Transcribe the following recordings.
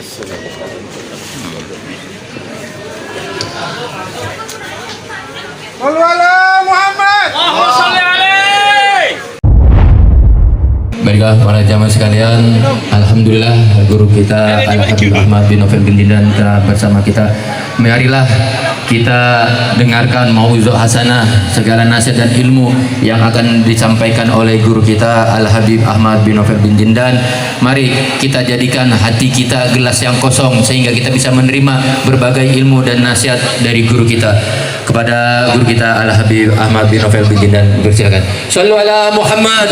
Sallu ala Muhammad. Allahumma sholli alaihi. Baiklah para jamaah sekalian, alhamdulillah guru kita Al-Habib Ahmad bin Novel bin Jindan telah bersama kita. Marilah kita dengarkan mau'izah hasanah, segala nasihat dan ilmu yang akan disampaikan oleh guru kita Al-Habib Ahmad bin Novel bin Jindan. Mari kita jadikan hati kita gelas yang kosong sehingga kita bisa menerima berbagai ilmu dan nasihat dari guru kita. Kepada guru kita Al-Habib Ahmad bin Novel bin Jindan, bersilakan. Shallu ala Muhammad.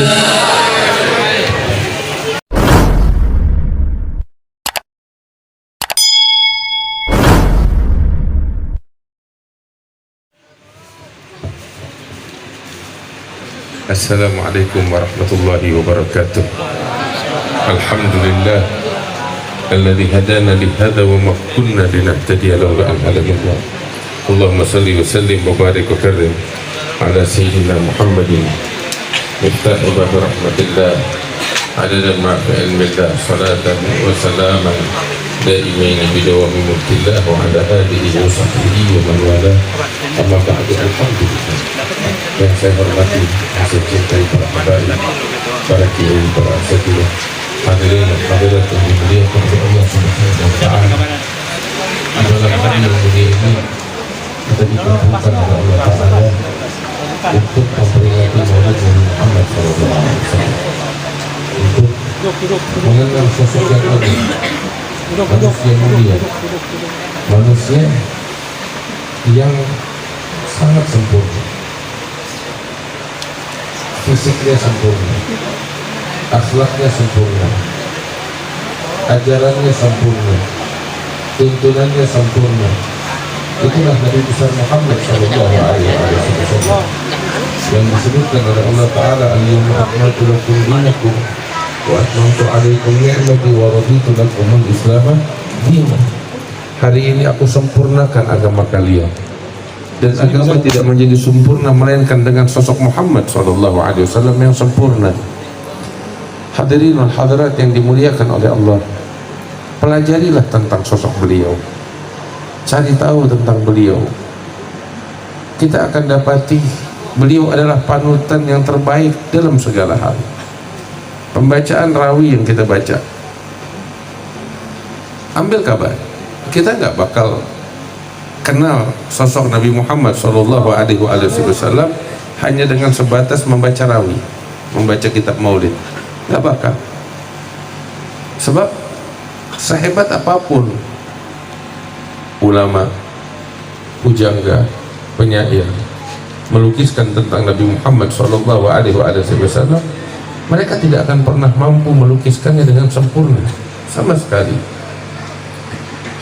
Assalamualaikum warahmatullahi wabarakatuh. Alhamdulillah alladzi hadana li hadza wa ma kunna linahtadiya laula an hadana. Allahumma salli wa sallim wa barik wa karrim ala sayyidina Muhammadin miftah bab rahmatillah adada ma fi ilmillah salatan wa salaman daimain bidawami mulkillah wa ala alihi wa sahbihi wa man wala. Amma ba'du, alhamdulillah. Yang saya hormati, saya cintai para habaib, para kiai, para asatidz, hadirin dan hadirat yang dimuliakan oleh Allah Subhanahu wa taala. Di dalam hari yang mulia ini kita dikumpulkan oleh Allah Taala untuk memperingati Maulid Nabi Muhammad SAW, untuk mengenal sosok yang agung, manusia mulia, manusia yang sangat sempurna. Fisiknya sempurna, akhlaknya sempurna, ajarannya sempurna, tuntunannya sempurna. Itulah Nabi besar Muhammad sallallahu alaihi wasallam yang disebutkan oleh Allah Taala, al-yawma akmaltu lakum dinakum wa atmamtu alaikum ni'mati wa raditu lakum al-islam dinan. Hari ini aku sempurnakan agama kalian, dan agama tidak menjadi sempurna melainkan dengan sosok Muhammad SAW yang sempurna. Hadirin wal hadirat yang dimuliakan oleh Allah, pelajarilah tentang sosok beliau, cari tahu tentang beliau. Kita akan dapati beliau adalah panutan yang terbaik dalam segala hal. Pembacaan rawi yang kita baca, ambil kabar, kita nggak bakal kenal sosok Nabi Muhammad SAW hanya dengan sebatas membaca rawi, membaca kitab maulid. Gak bakal. Sebab sehebat apapun ulama, pujangga, penyair melukiskan tentang Nabi Muhammad SAW, mereka tidak akan pernah mampu melukiskannya dengan sempurna sama sekali.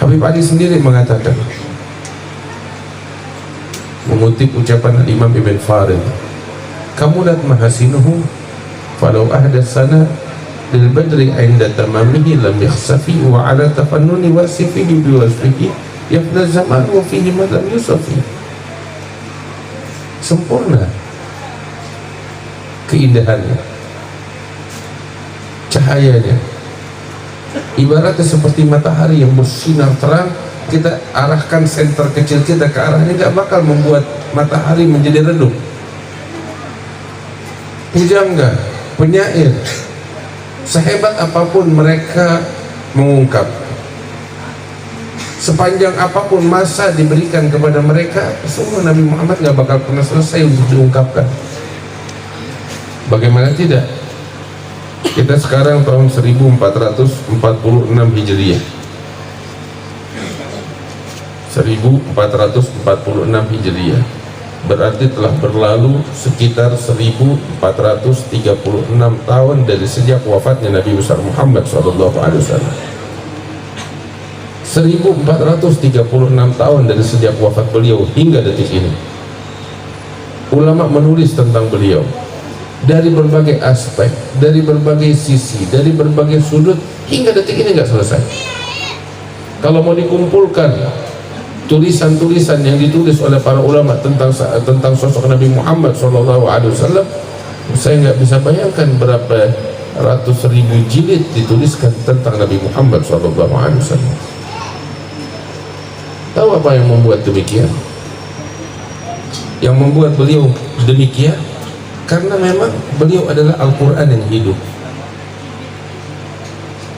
Habib Ali sendiri mengatakan, mengutip ucapan Imam Ibn Farid, kamulat mahasinuhu falau ahdas sana lil badri inda tamamihi lam yakhsafi wa ala tafannuni wasifihi biwasfihi yafna zaman wa fihi ma lam yusafi. Sempurna keindahannya, cahayanya, ibaratnya seperti matahari yang bersinar terang. Kita arahkan senter kecil kita ke arahnya, gak bakal membuat matahari menjadi redup. Pujangga, penyair, sehebat apapun mereka mengungkap, sepanjang apapun masa diberikan kepada mereka, semua Nabi Muhammad gak bakal pernah selesai untuk diungkapkan. Bagaimana tidak? Kita sekarang tahun 1446 Hijriah, 1446 Hijriah, berarti telah berlalu sekitar 1436 tahun dari sejak wafatnya Nabi besar Muhammad SAW. 1436 tahun dari sejak wafat beliau hingga detik ini, ulama menulis tentang beliau dari berbagai aspek, dari berbagai sisi, dari berbagai sudut, hingga detik ini nggak selesai. Kalau mau dikumpulkan tulisan-tulisan yang ditulis oleh para ulama tentang sosok Nabi Muhammad SAW, saya nggak bisa bayangkan berapa ratus ribu jilid dituliskan tentang Nabi Muhammad SAW. Tahu apa yang membuat demikian? Yang membuat beliau demikian karena memang beliau adalah Al-Quran yang hidup.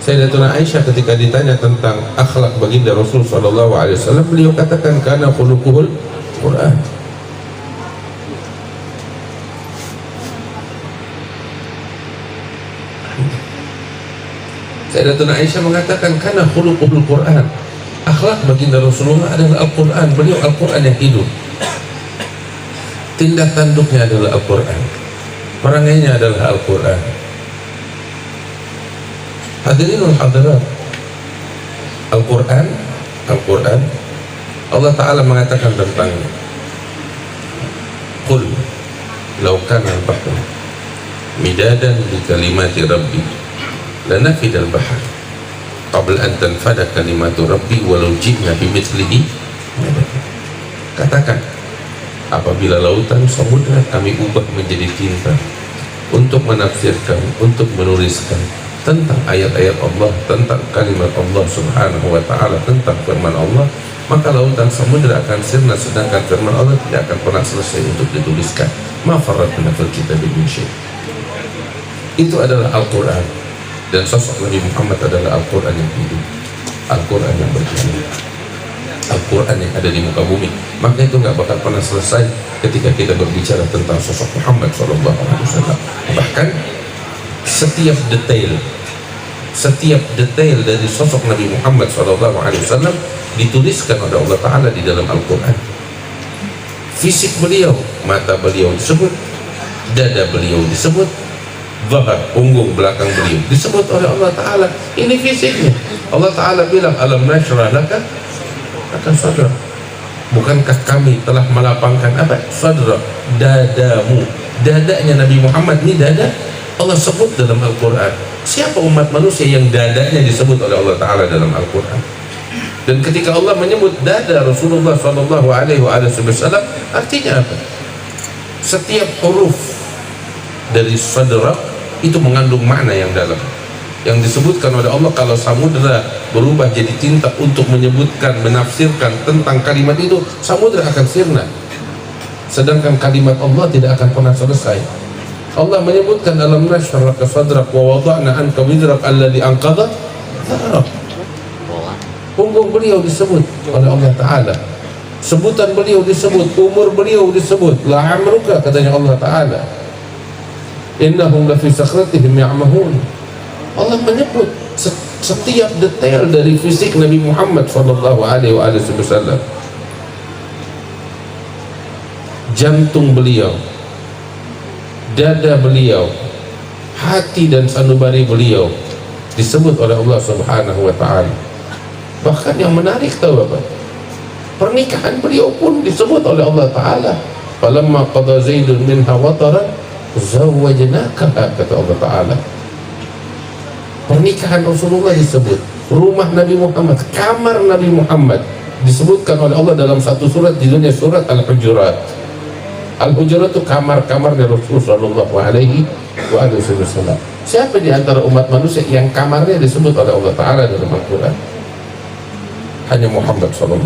Sayyidatuna Aisyah ketika ditanya tentang akhlak baginda Rasul SAW, beliau katakan kana khuluquhul Quran. Sayyidatuna Aisyah mengatakan kana khuluquhul Quran. Akhlak baginda Rasulullah adalah Al-Quran. Beliau Al-Quran yang hidup. Tindak tanduknya adalah Al-Quran. Perangainya adalah Al-Quran. Hadirinul hadirat, Al-Quran Allah Ta'ala mengatakan tentangnya, Qul law kana al-bahru midadan li kalimati rabbi lanafida al-bahr qabla an tanfada kalimatu rabbi walau ji'na bimithlihi madada. Katakan, apabila lautan samudra kami ubah menjadi tinta untuk menafsirkan, untuk menuliskan tentang ayat-ayat Allah, tentang kalimat Allah Subhanahu wa ta'ala, tentang firman Allah, maka lautan samudra akan sirna, sedangkan firman Allah tidak akan pernah selesai untuk dituliskan. Ma farratna fil kitabi min syai'. Itu adalah Al-Quran, dan sosok Nabi Muhammad adalah Al-Quran yang hidup, Al-Quran yang berjalan, Al-Quran yang ada di muka bumi. Maka itu nggak bakal pernah selesai ketika kita berbicara tentang sosok Muhammad SAW. Bahkan setiap detail dari sosok Nabi Muhammad SAW dituliskan oleh Allah Ta'ala di dalam Al-Quran. Fisik beliau, mata beliau disebut, dada beliau disebut, zahar, punggung belakang beliau disebut oleh Allah Ta'ala. Ini fisiknya. Allah Ta'ala bilang, alam nashrah laka sadrak. Bukankah kami telah melapangkan apa? Sadrak, dadamu. Dadanya Nabi Muhammad, ini dada Allah sebut dalam Al-Quran. Siapa umat manusia yang dadanya disebut oleh Allah Ta'ala dalam Al-Quran? Dan ketika Allah menyebut dada Rasulullah SAW, artinya apa? Setiap huruf dari sadrak itu mengandung makna yang dalam, yang disebutkan oleh Allah. Kalau samudra berubah jadi tinta untuk menyebutkan, menafsirkan tentang kalimat itu, samudra akan sirna, sedangkan kalimat Allah tidak akan pernah selesai. Allah menyebutkan dalam nashrah laka sadrak wa wada'na anka wizrak alladhi anqadha dhahrak. Punggung beliau disebut oleh Allah Ta'ala, sebutan beliau disebut, umur beliau disebut, la amruka katanya Allah Ta'ala, innahum lafi sakratihim ya'mahun. Allah menyebut setiap detail dari fisik Nabi Muhammad SAW. Jantung beliau, dada beliau, hati dan sanubari beliau disebut oleh Allah Subhanahu wa ta'ala. Bahkan yang menarik tahu apa? Pernikahan beliau pun disebut oleh Allah Ta'ala. Falamma qada Zaidun minha wataran zawwajnakaha, kata Allah Ta'ala. Pernikahan Rasulullah disebut, rumah Nabi Muhammad, kamar Nabi Muhammad disebutkan oleh Allah dalam satu surat, judulnya surat Al-Hujurat. Al-Hujurat itu kamar-kamarnya Rasulullah SAW. Siapa di antara umat manusia yang kamarnya disebut oleh Allah Ta'ala dalam Al-Quran? Hanya Muhammad SAW.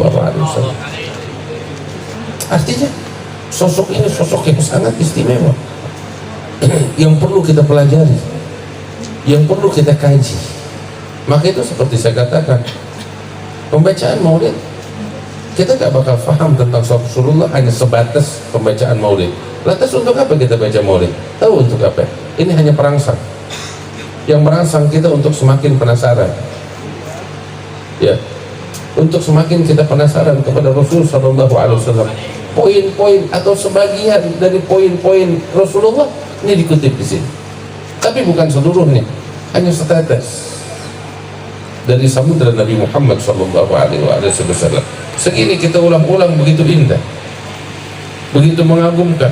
Artinya sosok ini sosok yang sangat istimewa, yang perlu kita pelajari, yang perlu kita kaji. Maka itu seperti saya katakan, pembacaan maulid kita gak bakal paham tentang Rasulullah hanya sebatas pembacaan maulid. Lantas untuk apa kita baca maulid? Tahu untuk apa? Ini hanya perangsang, yang merangsang kita untuk semakin penasaran, ya, untuk semakin kita penasaran kepada Rasul SAW. Poin-poin atau sebagian dari poin-poin Rasulullah ini dikutip di sini, tapi bukan seluruhnya, hanya setetes dari samudra Nabi Muhammad SAW. Segini kita ulang-ulang, begitu indah, begitu mengagumkan,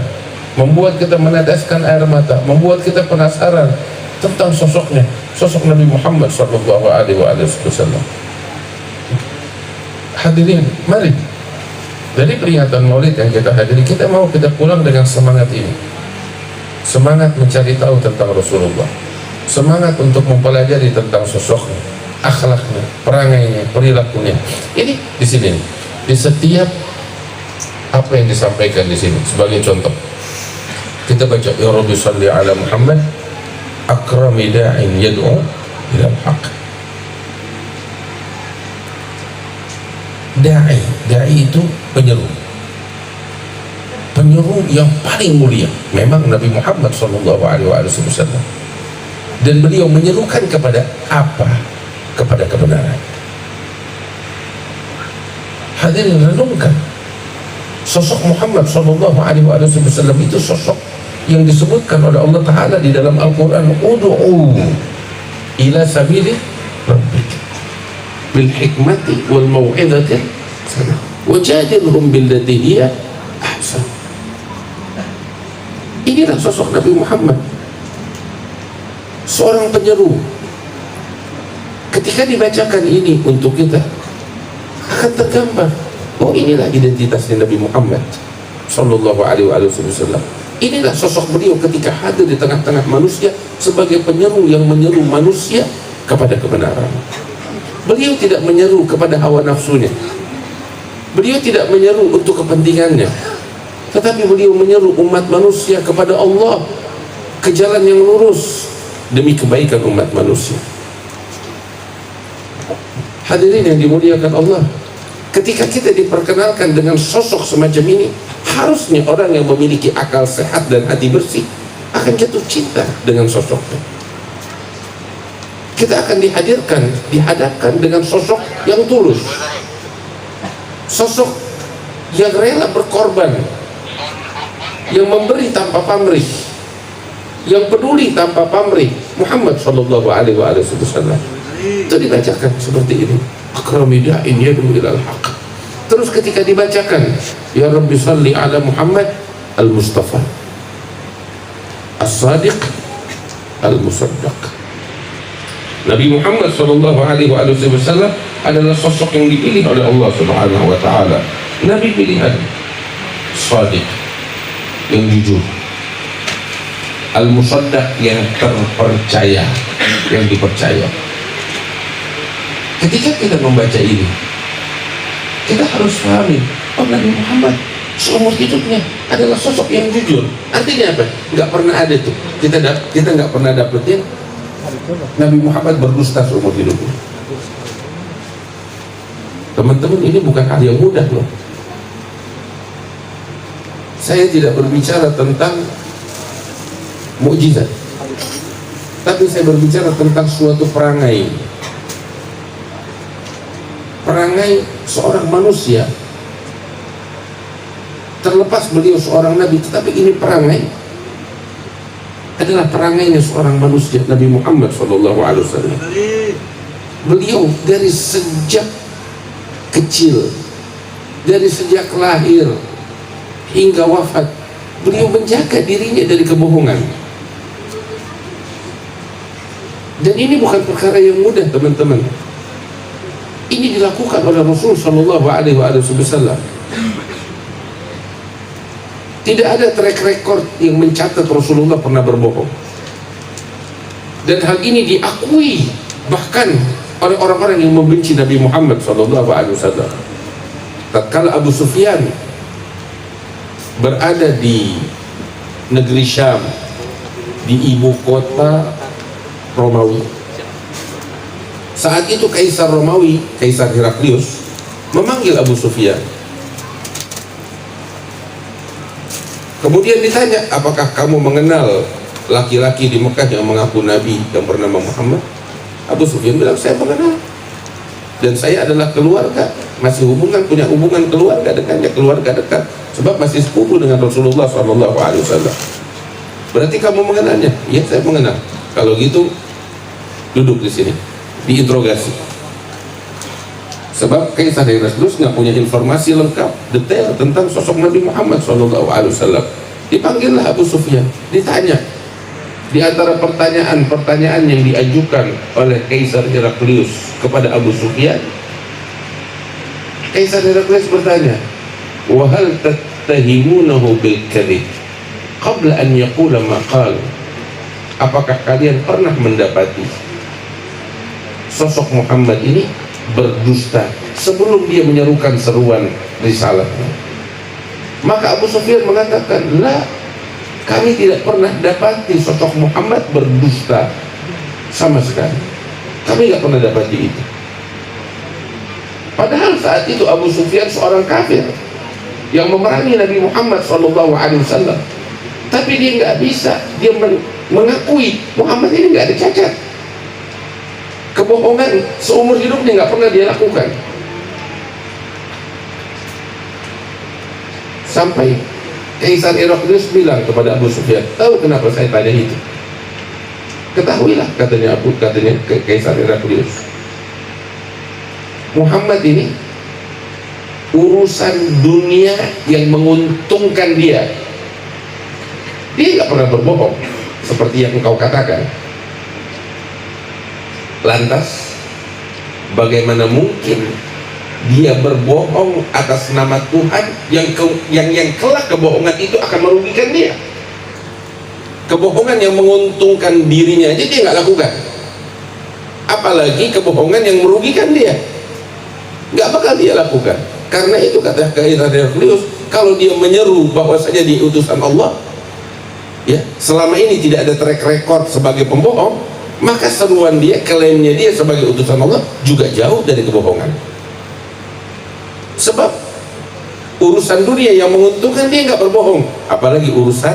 membuat kita meneteskan air mata, membuat kita penasaran tentang sosoknya, sosok Nabi Muhammad SAW. Hadirin, mari dari peringatan maulid yang kita hadiri, kita mau kita pulang dengan semangat ini, semangat mencari tahu tentang Rasulullah, semangat untuk mempelajari tentang sosoknya, akhlaknya, perangainya, perilakunya. Ini di sini, di setiap apa yang disampaikan di sini. Sebagai contoh, kita baca ya Rabbi salli ala Muhammad akrami da'in yad'u ila al-haq. Da'i itu penyeru yang paling mulia memang Nabi Muhammad SAW, dan beliau menyerukan kepada apa? Kepada kebenaran. Hadirin renungkan, sosok Muhammad SAW itu sosok yang disebutkan oleh Allah Ta'ala di dalam Al-Quran, ud'u ila sabili rabbik bil hikmati wal mau'izati wajadilhum billati hiya ahsan. Inilah sosok Nabi Muhammad, seorang penyeru. Ketika dibacakan ini untuk kita, akan tergambar, oh inilah identitasnya Nabi Muhammad sallallahu alaihi wasallam. Inilah sosok beliau ketika hadir di tengah-tengah manusia sebagai penyeru yang menyeru manusia kepada kebenaran. Beliau tidak menyeru kepada hawa nafsunya, beliau tidak menyeru untuk kepentingannya, tetapi beliau menyeru umat manusia kepada Allah, ke jalan yang lurus demi kebaikan umat manusia. Hadirin yang dimuliakan Allah, ketika kita diperkenalkan dengan sosok semacam ini, harusnya orang yang memiliki akal sehat dan hati bersih akan jatuh cinta dengan sosoknya. Kita akan dihadapkan dengan sosok yang tulus, sosok yang rela berkorban, yang memberi tanpa pamrih, yang peduli tanpa pamrih. Muhammad sallallahu alaihi wasallam itu dibacakan seperti ini, akrami da'in yad'u ilal haq. Terus ketika dibacakan ya Rabbi salli ala Muhammad al-Mustafa as-Sadiq al-Musaddaq. Nabi Muhammad sallallahu alaihi wasallam adalah sosok yang dipilih oleh Allah Subhanahu wa taala, nabi pilihan, Sadiq yang jujur, al-Musaddaq yang terpercaya, yang dipercaya. Ketika kita membaca ini, kita harus pahami, oh Nabi Muhammad seumur hidupnya adalah sosok yang jujur. Artinya apa? Nggak pernah ada tuh, kita nggak pernah dapetin Nabi Muhammad berdusta seumur hidupnya. Teman-teman, ini bukan hal yang mudah loh. Saya tidak berbicara tentang mukjizat, tapi saya berbicara tentang suatu perangai seorang manusia. Terlepas beliau seorang nabi, tetapi ini perangai adalah perangainya seorang manusia, Nabi Muhammad SAW. Beliau dari sejak kecil, dari sejak lahir hingga wafat, beliau menjaga dirinya dari kebohongan. Dan ini bukan perkara yang mudah, teman-teman. Ini dilakukan oleh Rasul sallallahu alaihi wasallam. Tidak ada track record yang mencatat Rasulullah pernah berbohong. Dan hal ini diakui bahkan oleh orang-orang yang membenci Nabi Muhammad sallallahu alaihi wasallam. Tatkala Abu Sufyan berada di negeri Syam, di ibu kota Romawi, saat itu Kaisar Romawi, Kaisar Heraklius, memanggil Abu Sufyan. Kemudian ditanya, apakah kamu mengenal laki-laki di Mekah yang mengaku Nabi yang bernama Muhammad? Abu Sufyan bilang, saya mengenal, dan saya adalah keluarga, masih punya hubungan keluarga dengannya, keluarga dekat, sebab masih sepupu dengan Rasulullah SAW. Berarti kamu mengenalnya? Iya, saya mengenal. Kalau gitu, duduk di sini, diinterogasi. Sebab Kaisar Heraklius nggak punya informasi lengkap, detail tentang sosok Nabi Muhammad SAW. Dipanggillah Abu Sufyan, ditanya. Di antara pertanyaan yang diajukan oleh Kaisar Heraklius kepada Abu Sufyan, Kaisar Heraklius bertanya, wa hal tattahimunahu bil kadhib qabla an yaqula ma qala. apakah kalian pernah mendapati sosok Muhammad ini berdusta sebelum dia menyerukan seruan risalahnya? Maka Abu Sufyan mengatakan, la, kami tidak pernah dapati sosok Muhammad berdusta sama sekali. Kami tidak pernah dapati itu. Padahal saat itu Abu Sufyan seorang kafir yang memerangi Nabi Muhammad SAW. Tapi dia nggak bisa, dia mengakui Muhammad ini nggak ada cacat. Kebohongan seumur hidupnya nggak pernah dia lakukan. Sampai Kaisar Heraklius bilang kepada Abu Sufyan, tahu kenapa saya tanya itu? Ketahuilah, katanya Kaisar Heraklius, Muhammad ini urusan dunia yang menguntungkan dia nggak pernah berbohong seperti yang engkau katakan. Lantas bagaimana mungkin dia berbohong atas nama Tuhan yang kelak kebohongan itu akan merugikan dia? Kebohongan yang menguntungkan dirinya aja dia nggak lakukan, apalagi kebohongan yang merugikan dia. Nggak bakal dia lakukan. Karena itu kata Kaisar Heraklius, kalau dia menyeru bahwasanya dia utusan Allah, ya, selama ini tidak ada track record sebagai pembohong, maka seruan dia, klaimnya dia sebagai utusan Allah juga jauh dari kebohongan. Sebab urusan dunia yang menguntungkan dia nggak berbohong, apalagi urusan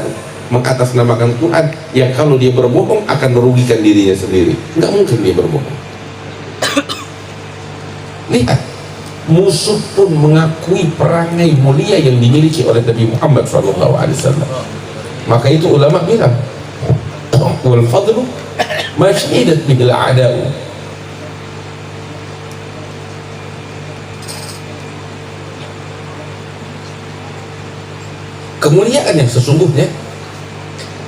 mengatasnamakan Tuhan yang kalau dia berbohong akan merugikan dirinya sendiri. Nggak mungkin dia berbohong. Lihat, musuh pun mengakui perangai mulia yang dimiliki oleh Nabi Muhammad SAW. Maka itu ulama bilang, wal fadlu ma syahidat bihil a'da'u. Kemuliaan yang sesungguhnya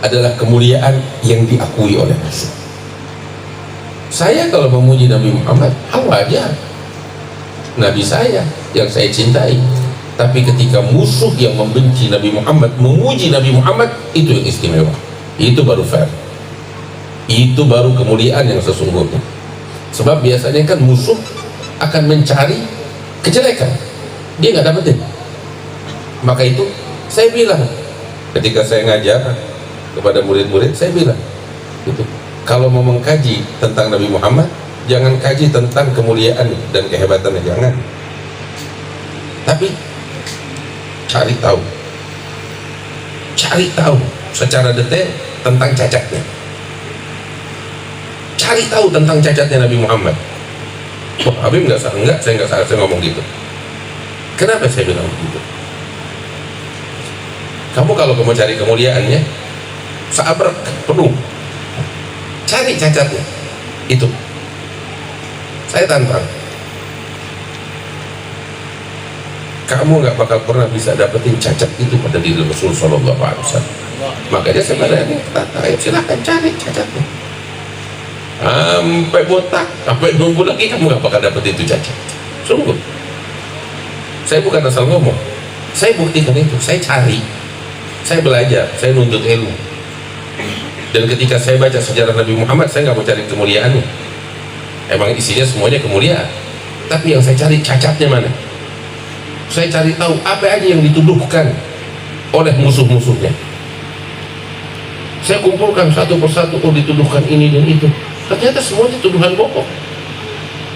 adalah kemuliaan yang diakui oleh musuh. Saya kalau memuji Nabi Muhammad, hal wajar, Nabi saya yang saya cintai. Tapi ketika musuh yang membenci Nabi Muhammad memuji Nabi Muhammad, itu yang istimewa, itu baru fair, itu baru kemuliaan yang sesungguhnya. Sebab biasanya kan musuh akan mencari kejelekan, dia nggak dapetin. Maka itu saya bilang ketika saya ngajar kepada murid-murid, saya bilang gitu, kalau mau mengkaji tentang Nabi Muhammad, jangan kaji tentang kemuliaan dan kehebatannya, jangan. Tapi cari tahu secara detail tentang cacatnya. Cari tahu tentang cacatnya Nabi Muhammad. Oh, Habib saya nggak salah, saya ngomong gitu. Kenapa saya bilang begitu? Kamu kalau mau cari kemuliaannya, sabar penuh, cari cacatnya. Itu saya tantang, kamu nggak bakal pernah bisa dapetin cacat itu pada diri Rasul Sallallahu Alaihi Wasallam. Makanya sebenarnya silahkan cari cacatnya sampai botak, sampai nunggu lagi, kamu nggak bakal dapet itu cacat. Sungguh, saya bukan asal ngomong, saya buktikan itu. Saya cari, saya belajar, saya nuntut ilmu. Dan ketika saya baca sejarah Nabi Muhammad, saya nggak mau cari kemuliaannya, emang isinya semuanya kemuliaan, tapi yang saya cari cacatnya mana. Saya cari tahu apa aja yang dituduhkan oleh musuh-musuhnya. Saya kumpulkan satu persatu, oh dituduhkan ini dan itu. Ternyata semuanya tuduhan bohong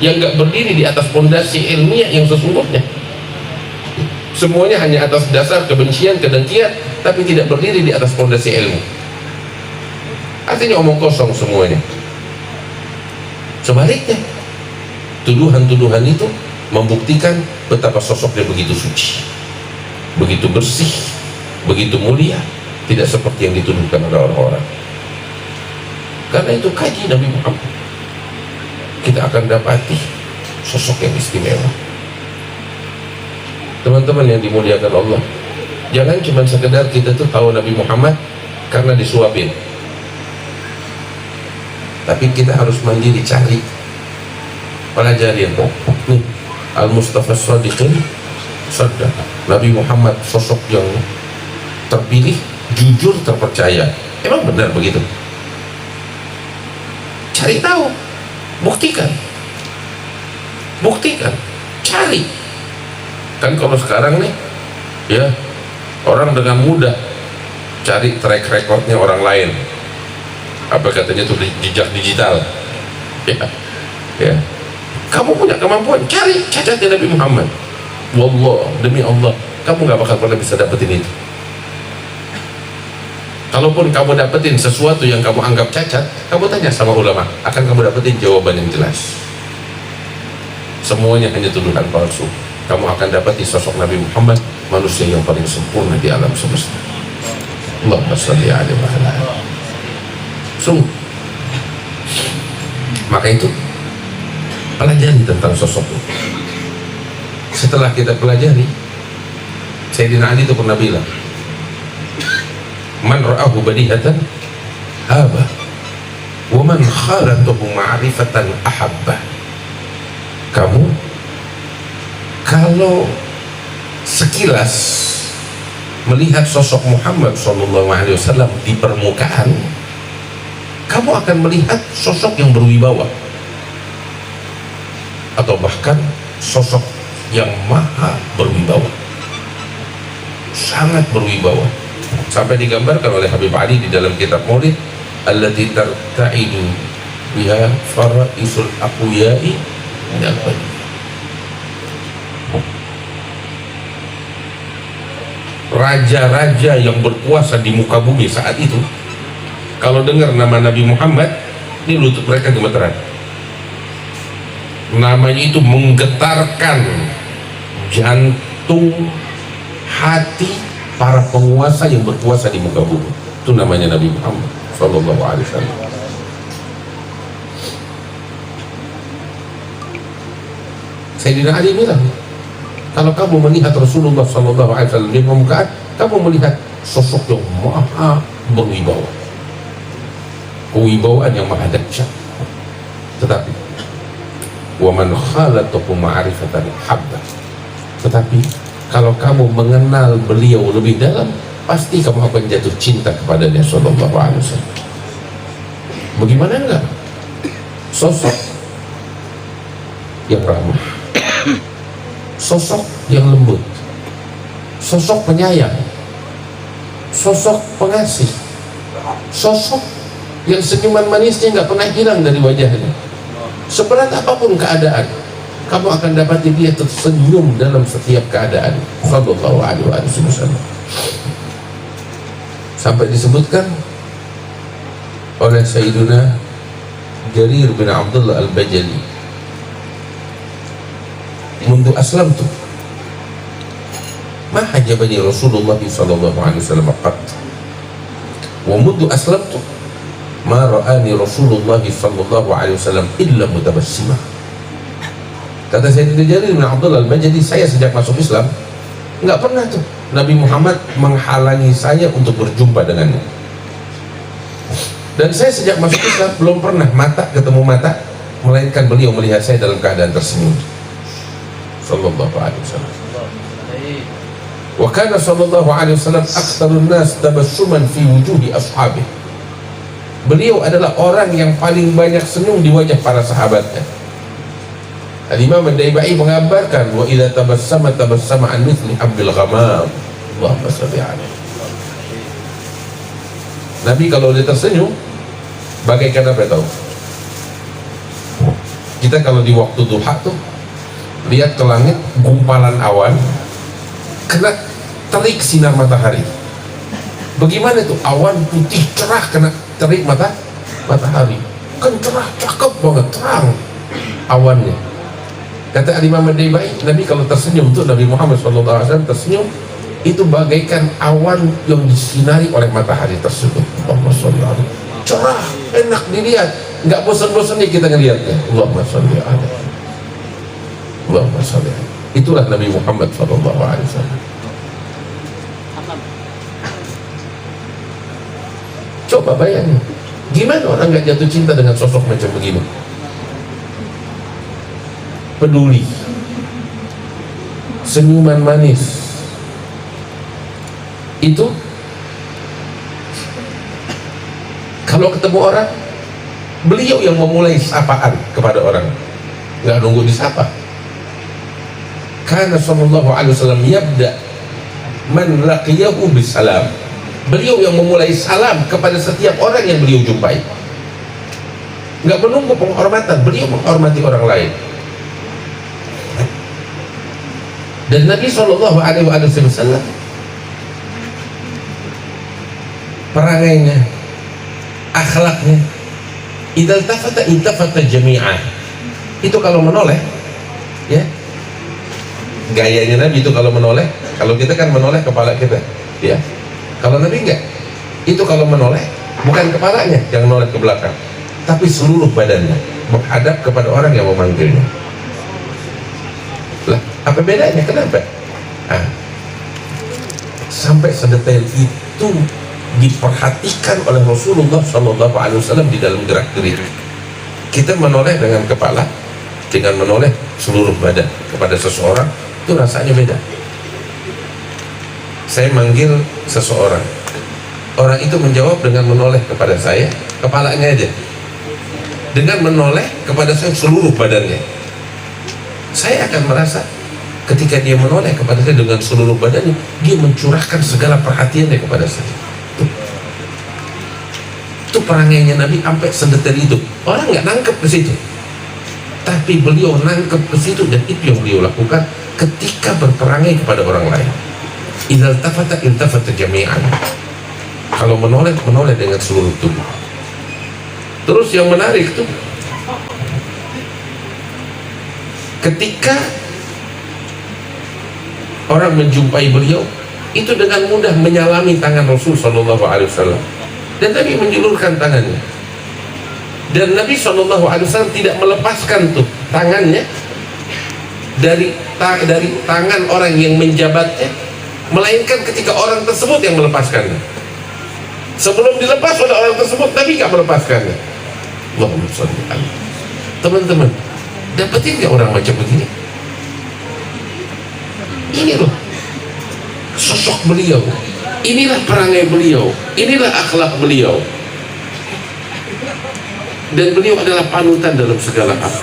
yang nggak berdiri di atas fondasi ilmiah yang sesungguhnya. Semuanya hanya atas dasar kebencian, kedengkian, tapi tidak berdiri di atas fondasi ilmu. Artinya omong kosong semuanya. Sebaliknya, tuduhan-tuduhan itu membuktikan betapa sosoknya begitu suci, begitu bersih, begitu mulia, tidak seperti yang dituduhkan oleh orang-orang. Karena itu kaji Nabi Muhammad, kita akan dapati sosok yang istimewa. Teman-teman yang dimuliakan Allah, jangan cuma sekedar kita tuh tahu Nabi Muhammad karena disuapin, tapi kita harus mandiri cari, pelajarin. Nih, Al-Mustafa Shadiqin sadar Nabi Muhammad sosok yang terpilih, jujur, terpercaya. Emang benar begitu? Cari tahu, buktikan, cari. Kan kalau sekarang nih, ya orang dengan mudah cari track recordnya orang lain. Apa katanya tuh jejak digital. Ya. Kamu punya kemampuan, cari cacatnya Nabi Muhammad. Wallah, demi Allah, kamu gak bakal pernah bisa dapetin itu. Kalaupun kamu dapetin sesuatu yang kamu anggap cacat, kamu tanya sama ulama, akan kamu dapetin jawaban yang jelas. Semuanya hanya tuduhan palsu. Kamu akan dapati sosok Nabi Muhammad, manusia yang paling sempurna di alam semesta. Allahumma shalli alaihi wa sallam. Sungguh. Maka itu pelajari tentang sosok itu. Setelah kita pelajari, Sayyidina Ali itu pernah bilang, man ra'ahu badihatan haba wa man khalatahu ma'rifatan ahabba. Kamu kalau sekilas melihat sosok Muhammad SAW di permukaan, kamu akan melihat sosok yang berwibawa, atau bahkan sosok yang maha berwibawa, sangat berwibawa, sampai digambarkan oleh Habib Ali di dalam kitab Maulid, allati tarta'idu biha fara'isul aqwiyai minal bani. Raja-raja yang berkuasa di muka bumi saat itu, kalau dengar nama Nabi Muhammad, ini lutut mereka gemeteran. Namanya itu menggetarkan jantung, hati para penguasa yang berkuasa di muka bumi. Itu namanya Nabi Muhammad Sallallahu Alaihi Wasallam. Sayyidina Ali bilang, kalau kamu melihat Rasulullah Sallallahu Alaihi Wasallam di permukaan, kamu melihat sosok yang maha berwibawa, kewibawaan yang maha dahsyat. Tetapi waman khalatahu ma'rifatan habba. Tetapi kalau kamu mengenal beliau lebih dalam, pasti kamu akan jatuh cinta kepadanya Sallallahu Alaihi Wasallam. Bagaimana enggak? Sosok yang ramah, sosok yang lembut, sosok penyayang, sosok pengasih, sosok yang senyuman manisnya nggak pernah hilang dari wajahnya. Seberat apapun keadaan, kamu akan dapati dia tersenyum dalam setiap keadaan. Sallallahu alaihi wasallam. Sampai disebutkan oleh Sayyiduna Jarir bin Abdullah Al-Bajali, mundu aslamtu ma hajabani Rasulullah sallallahu alaihi wasallam qat wa mundu aslamtu ma ra'ani Rasulullah sallallahu alaihi wasallam illa mutabassima. Kata Sayyidina Jarir bin Abdullah Al-Bajali, saya sejak masuk Islam nggak pernah tuh Nabi Muhammad menghalangi saya untuk berjumpa dengannya. Dan saya sejak masuk Islam belum pernah mata ketemu mata, melainkan beliau melihat saya dalam keadaan tersenyum. Sallallahu alaihi wasallam. Wa kana sallallahu alaihi wasallam aktsarun nas tabassuman fi wujuhi ashabi. Beliau adalah orang yang paling banyak senyum di wajah para sahabatnya. Al-Imam Ad-Daibai mengabarkan, wa idza tabassama an mithli habbil ghamam. Allahumma shalli alaihi. Nabi kalau dia tersenyum bagaikan apa tahu? Kita kalau di waktu duha tuh lihat ke langit, gumpalan awan kena terik sinar matahari. Bagaimana itu? Awan putih cerah kena terik matahari, kan cerah, cakep banget, terang awannya. Kata Imam Ad-Daibai, Nabi kalau tersenyum tuh, Nabi Muhammad SAW tersenyum, itu bagaikan awan yang disinari oleh matahari tersebut. Allahumma sholli alaihi, cerah, enak dilihat, nggak bosan-bosannya kita ngelihatnya. Allahumma sholli alaihi, Allahumma sholli alaihi. Itulah Nabi Muhammad SAW. Coba bayangin, gimana orang nggak jatuh cinta dengan sosok macam begini? Peduli, senyuman manis, itu kalau ketemu orang Beliau yang memulai sapaan kepada orang, nggak nunggu disapa. Karena sallallahu alaihi wasallam yabda man laqiyahu bisalam. Beliau yang memulai salam kepada setiap orang yang beliau jumpai. Nggak menunggu penghormatan, beliau menghormati orang lain. Dan Nabi sallallahu alaihi wasallam perangainya, akhlaknya, idza iltafata jami'ah. Itu kalau menoleh, ya. Gayanya Nabi itu kalau menoleh. Kalau kita kan menoleh kepala kita, ya. Kalau Nabi enggak. Itu kalau menoleh, bukan kepalanya yang menoleh ke belakang, tapi seluruh badannya menghadap kepada orang yang memanggilnya. Lah, apa bedanya? Kenapa? Sampai sedetail itu diperhatikan oleh Rasulullah SAW di dalam gerak-gerik. Kita menoleh dengan kepala, dengan menoleh seluruh badan kepada seseorang, itu rasanya beda. Saya manggil seseorang, orang itu menjawab dengan menoleh kepada saya, kepalanya aja, dengan menoleh kepada saya seluruh badannya. Saya akan merasa ketika dia menoleh kepada saya dengan seluruh badannya, dia mencurahkan segala perhatiannya kepada saya. Itu perangainya Nabi sampai sedetail itu. Orang nggak nangkep ke situ, tapi beliau nangkep ke situ, dan itu yang beliau lakukan ketika berperangai kepada orang lain. Idza iltafata jami'an. Kalau menoleh dengan seluruh tubuh. Terus yang menarik tuh, ketika orang menjumpai beliau, itu dengan mudah menyalami tangan Rasul sallallahu alaihi wasallam, dan Nabi menjulurkan tangannya, dan Nabi sallallahu alaihi wasallam tidak melepaskan tuh tangannya dari tangan orang yang menjabatnya, melainkan ketika orang tersebut yang melepaskannya. Sebelum dilepas oleh orang tersebut, Nabi nggak melepaskannya. Allahumma sholli alaihi. Teman-teman, dapetin nggak orang macam begini? Ini loh sosok beliau, inilah perangai beliau, inilah akhlak beliau, dan beliau adalah panutan dalam segala hal.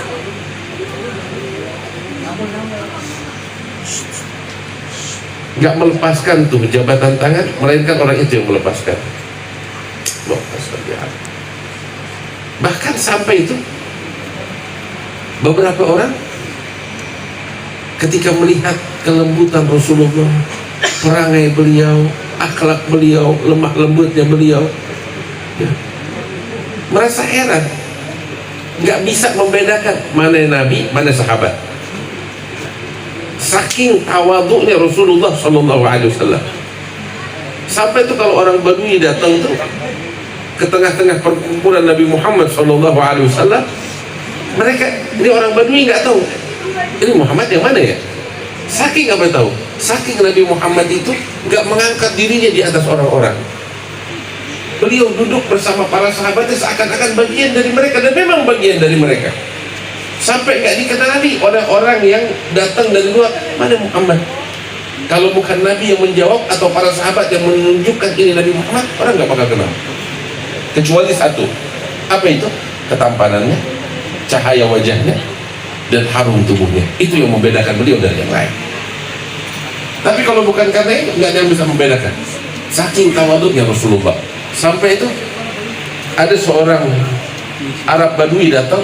Nggak melepaskan tuh jabatan tangan, melainkan orang itu yang melepaskan. Bahkan sampai itu beberapa orang ketika melihat kelembutan Rasulullah, perangai beliau, akhlak beliau, lemah lembutnya beliau, ya, merasa heran, nggak bisa membedakan mana Nabi, mana sahabat. Saking tawadhu'nya Rasulullah SAW, sampai itu kalau orang Badui datang tuh ke tengah-tengah perkumpulan Nabi Muhammad SAW, mereka, ini orang Badui nggak tahu ini Muhammad yang mana ya. Saking apa tahu? Saking Nabi Muhammad itu nggak mengangkat dirinya di atas orang-orang. Beliau duduk bersama para sahabatnya seakan-akan bagian dari mereka, dan memang bagian dari mereka. Sampai nggak dikenali oleh orang yang datang dari luar, mana Muhammad. Kalau bukan Nabi yang menjawab atau para sahabat yang menunjukkan ini Nabi Muhammad, orang nggak bakal kenal. Kecuali satu, apa itu? Ketampanannya, cahaya wajahnya, dan harum tubuhnya. Itu yang membedakan beliau dari yang lain. Tapi kalau bukan karena itu, nggak ada yang bisa membedakan. Saking tawadhu'nya Rasulullah, sampai itu ada seorang Arab Badui datang,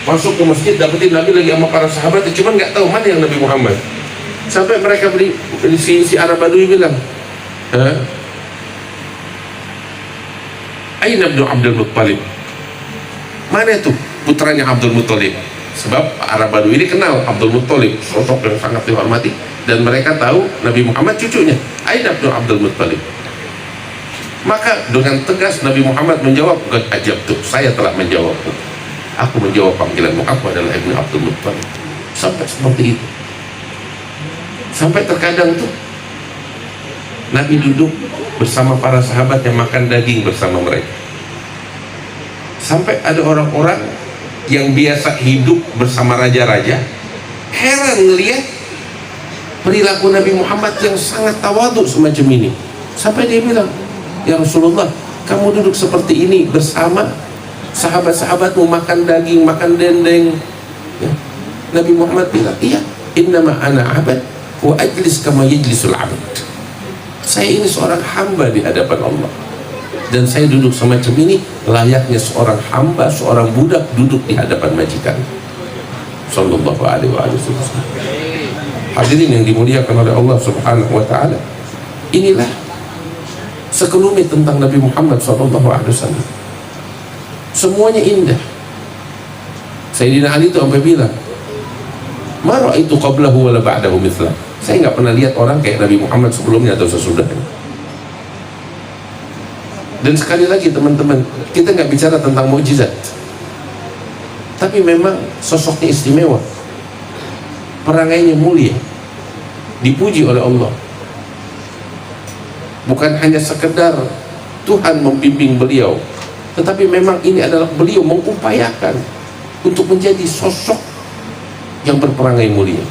masuk ke masjid, dapetin Nabi lagi sama para sahabat, cuman nggak tahu mana yang Nabi Muhammad. Sampai mereka si Arab Badui bilang, Aina ibnu Abdul Muttalib? Mana itu putranya Abdul Muttalib? Sebab Arab Badui ini kenal Abdul Muttalib, sosok yang sangat dihormati, dan mereka tahu Nabi Muhammad cucunya. Aina ibnu Abdul Muttalib? Maka dengan tegas Nabi Muhammad menjawab, "Qad ajabtu, saya telah menjawabmu. Aku menjawab panggilanmu, aku adalah Ibnu Abdul Muttalib." Sampai seperti itu. Sampai terkadang tuh Nabi duduk bersama para sahabat yang makan daging bersama mereka. Sampai ada orang-orang yang biasa hidup bersama raja-raja heran ngelihat perilaku Nabi Muhammad yang sangat tawadhu semacam ini. Sampai dia bilang, "Ya Rasulullah, Kamu duduk seperti ini bersama sahabat-sahabatmu makan daging, makan dendeng, ya. Nabi Muhammad bilang, iya, innama ana abad wa ajlis kama yajlisul abad. Saya ini seorang hamba di hadapan Allah, dan saya duduk semacam ini layaknya seorang hamba, seorang budak duduk di hadapan majikan. Sallallahu alaihi wasallam. Hadirin yang dimuliakan oleh Allah Subhanahu wa taala, inilah sekelumit tentang Nabi Muhammad sallallahu alaihi wasallam. Semuanya indah. Sayyidina Ali itu sampai bilang, "Ma ra'aitu qablahu wala ba'dahu mithlah." Saya nggak pernah lihat orang kayak Nabi Muhammad sebelumnya atau sesudahnya. Dan sekali lagi teman-teman, kita nggak bicara tentang mukjizat, tapi memang sosoknya istimewa, perangainya mulia, dipuji oleh Allah. Bukan hanya sekedar Tuhan membimbing beliau, tetapi memang ini adalah beliau mengupayakan untuk menjadi sosok yang berperangai mulia.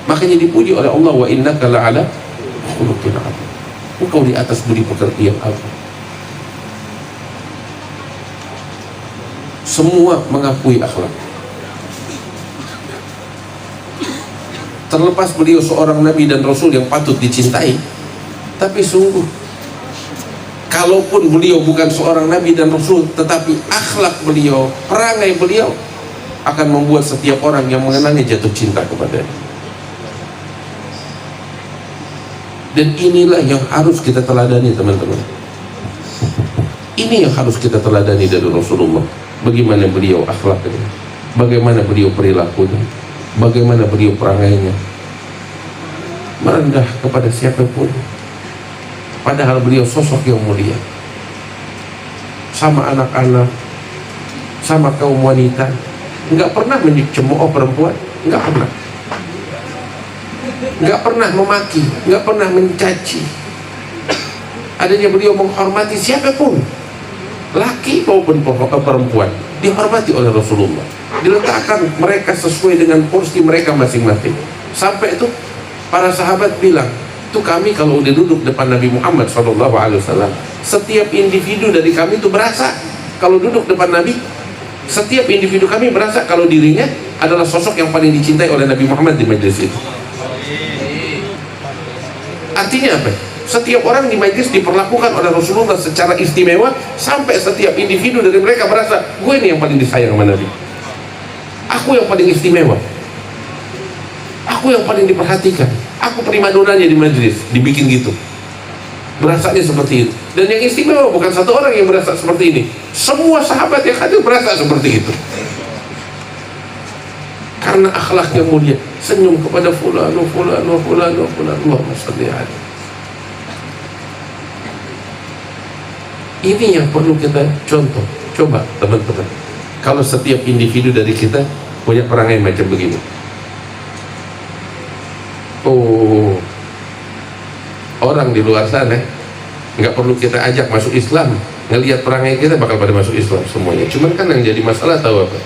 Makanya dipuji oleh Allah, wa innaka la'ala khuluqin 'adzim. Engkau di atas budi pekerti yang agung. Semua mengakui akhlak. Terlepas beliau seorang nabi dan rasul yang patut dicintai, tapi sungguh, kalaupun beliau bukan seorang nabi dan rasul, tetapi akhlak beliau, perangai beliau akan membuat setiap orang yang mengenalnya jatuh cinta kepadanya. Dan inilah yang harus kita teladani teman-teman. Ini yang harus kita teladani dari Rasulullah. Bagaimana beliau akhlaknya, bagaimana beliau perilakunya, bagaimana beliau perangainya, merendah kepada siapapun, padahal beliau sosok yang mulia. Sama anak-anak, sama kaum wanita, nggak pernah mencemooh perempuan, nggak pernah. Nggak pernah memaki, nggak pernah mencaci. Adanya beliau menghormati siapapun, laki maupun perempuan, dihormati oleh Rasulullah. Diletakkan mereka sesuai dengan porsi mereka masing-masing. Sampai itu para sahabat bilang, tuh kami kalau udah duduk depan Nabi Muhammad SAW, setiap individu dari kami itu berasa kalau duduk depan Nabi, setiap individu kami berasa kalau dirinya adalah sosok yang paling dicintai oleh Nabi Muhammad di majelis itu. Artinya apa? Setiap orang di majlis diperlakukan oleh Rasulullah secara istimewa, sampai setiap individu dari mereka merasa, gue ini yang paling disayang sama Nabi, aku yang paling istimewa, aku yang paling diperhatikan, aku primadonanya di majlis, dibikin gitu. Berasanya seperti itu. Dan yang istimewa bukan satu orang yang berasa seperti ini, semua sahabat yang hadir berasa seperti itu. Karena akhlaknya mulia, senyum kepada fulano, fulano, fulano, fulano, Allahumma shalli alaihi. Ini yang perlu kita contoh. Coba teman-teman, kalau setiap individu dari kita punya perangai macam begini, oh, orang di luar sana nggak perlu kita ajak masuk Islam, ngelihat perangai kita bakal pada masuk Islam semuanya. Cuman kan yang jadi masalah tahu apa?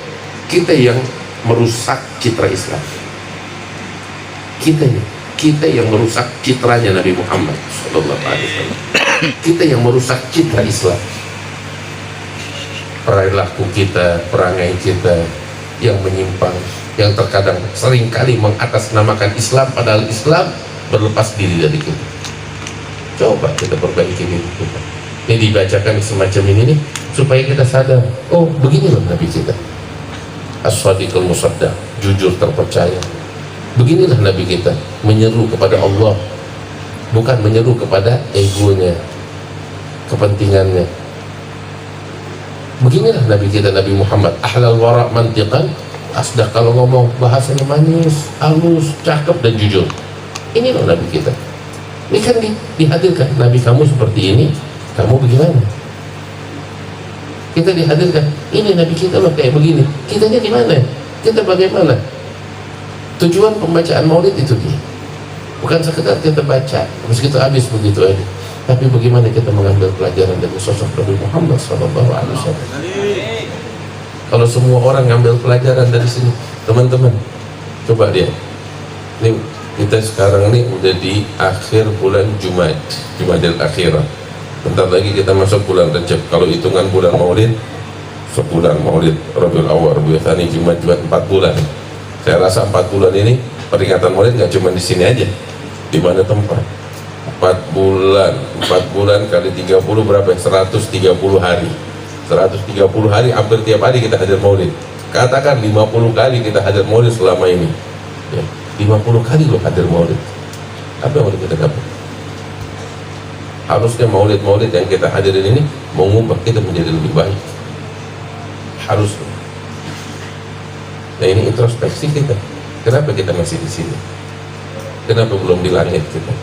Kita yang merusak citra Islam. Kita yang merusak citranya Nabi Muhammad SAW. Kita yang merusak citra Islam. Perilaku kita, perangai kita yang menyimpang, yang terkadang seringkali mengatasnamakan Islam padahal Islam berlepas diri dari kita. Coba kita perbaiki diri kita. Ini dibacakan semacam ini nih, supaya kita sadar, oh beginilah Nabi kita, as-sadiqul musaddaq, jujur terpercaya. Beginilah Nabi kita, menyeru kepada Allah, bukan menyeru kepada egonya, kepentingannya. Beginilah Nabi kita, Nabi Muhammad, ahlal wara' mantiqan asdaq, kalau ngomong bahasanya manis, halus, cakep dan jujur. Ini loh Nabi kita. Ini kan dihadirkan, Nabi kamu seperti ini, kamu bagaimana? Kita dihadirkan, ini Nabi kita loh kayak begini, kitanya gimana? Kita bagaimana? Tujuan pembacaan maulid itu dia, bukan sekedar kita baca terus kita habis begitu aja, tapi bagaimana kita mengambil pelajaran dari sosok Nabi Muhammad SAW. Kalau semua orang ngambil pelajaran dari sini, teman-teman, coba dia, ini kita sekarang ini udah di akhir bulan Jumadil Akhirah, Bentar lagi kita masuk bulan Rajab. Kalau hitungan bulan Maulid, sebulan Maulid, Rabiul Awwal, Rabiul Tsani, Jumat, 4 bulan. Saya rasa 4 bulan ini peringatan Maulid nggak cuma di sini aja. Di mana tempat? 4 bulan kali 30 berapa? 130 hari. 130 hari, hampir tiap hari kita hadir Maulid. Katakan 50 kali kita hadir Maulid selama ini. Ya, 50 kali loh hadir Maulid. Apa yang kita dapat? Harusnya maulid-maulid yang kita hadirin ini mengubah kita menjadi lebih baik. Harus. Nah, ini introspeksi kita. Kenapa kita masih di sini? Kenapa belum di langit kita?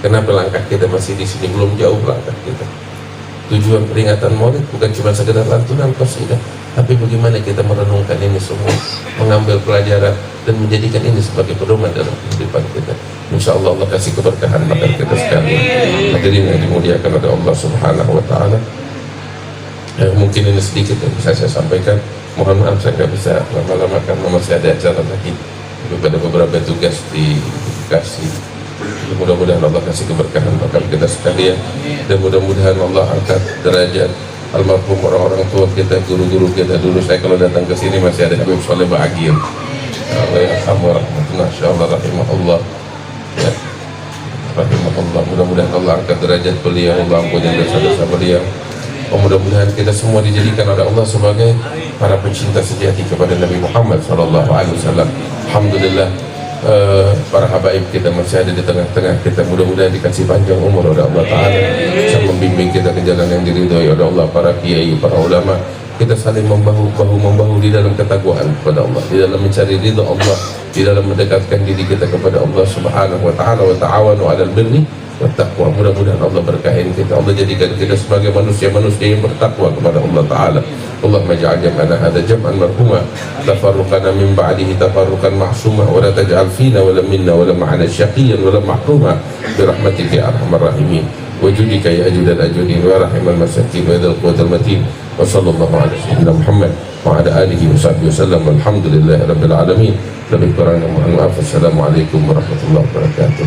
Kenapa langkah kita masih di sini, belum jauh langkah kita? Tujuan peringatan maulid bukan cuma sekedar lantunan qasidah, tapi bagaimana kita merenungkan ini semua, mengambil pelajaran dan menjadikan ini sebagai pedoman dalam kehidupan kita. Insya Allah Allah kasih keberkahan pada kita sekalian. Hadirin yang dimuliakan oleh Allah Subhanahu Wa Taala. Mungkin ini sedikit yang bisa saya sampaikan. Mohon maaf saya nggak bisa lama-lama karena masih ada acara lagi. Pada beberapa tugas di Bekasi. Mudah-mudahan Allah kasih keberkahan pada kita sekalian, dan mudah-mudahan Allah angkat derajat almarhum orang-orang tua kita, guru-guru kita. Dulu saya kalau datang ke sini masih ada Habib Soleh Ba'agir. Allah yarhamu rahmatullah, insyaallah rahimahullah. Ya, rahimahullah. Mudah-mudahan Allah angkat derajat beliau, Allah ampuni dosa-dosa beliau. Mudah-mudahan kita semua dijadikan oleh Allah sebagai para pencinta sejati kepada Nabi Muhammad SAW. Alhamdulillah, para habaib kita masih ada di tengah-tengah kita. Mudah-mudahan dikasih panjang umur oleh Allah Ta'ala, bisa membimbing kita ke jalan yang diridhoi oleh Allah. Para kiai, para ulama, kita saling membahu di dalam ketakwaan kepada Allah, di dalam mencari ridha Allah, di dalam mendekatkan diri kita kepada Allah Subhanahu Wa Ta'ala. Wa ta'awanu 'alal birri wat taqwa. Mudah-mudahan Allah berkahin kita, Allah jadikan kita sebagai manusia-manusia yang bertakwa kepada Allah Ta'ala. Allahumma ja'al jam'ana hadha jam'an marhuma, tafarruqana min ba'dihi tafarruqan ma'suma, wa la taj'al fina wa la minna wa la ma'ana syaqiyyan wa la mahruma bi rahmatika ya arhamar rahimin wa judika ya ajudal ajudin wa rahimal masakin wa dzal quwwatil matin. Wa sallallahu ala sayyidina Muhammad wa ala alihi wa sahbihi wasallam. Walhamdulillahi rabbil alamin. Lebih kurangnya mohon maaf. Assalamualaikum warahmatullahi wabarakatuh.